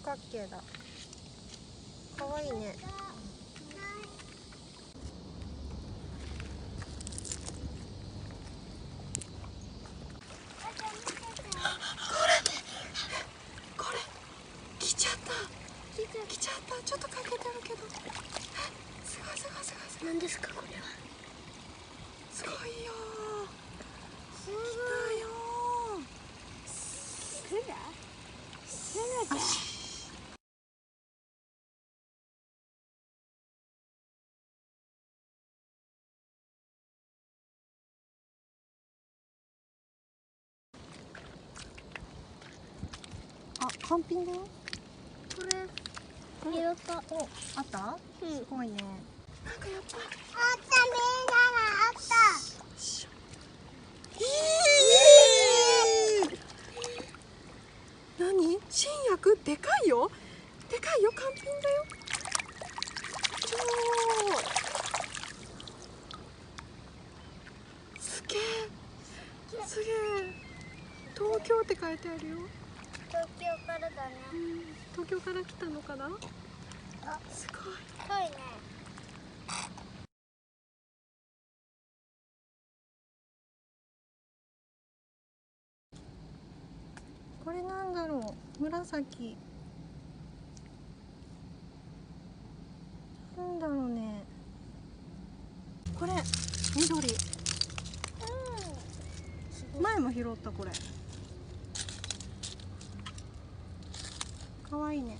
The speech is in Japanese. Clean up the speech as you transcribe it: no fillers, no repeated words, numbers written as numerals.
角形だ。かわいいね。これ来ちゃった。ちょっとかけてるけど、すごい。何ですかこれは。すごいよ。すごい。来たよ。あ、完品だよ。これ拾った。お、あった？うん。すごいね。なんかやっぱり。あった、みんながあった。何？新薬でかいよ。完品だよ。すげえ。東京って書いてあるよ。東京からだね。東京から来たのかな。あ、すごい。遠いね。これなんだろう。紫。なんだろうね。これ緑。前も拾ったこれ。かわいいね。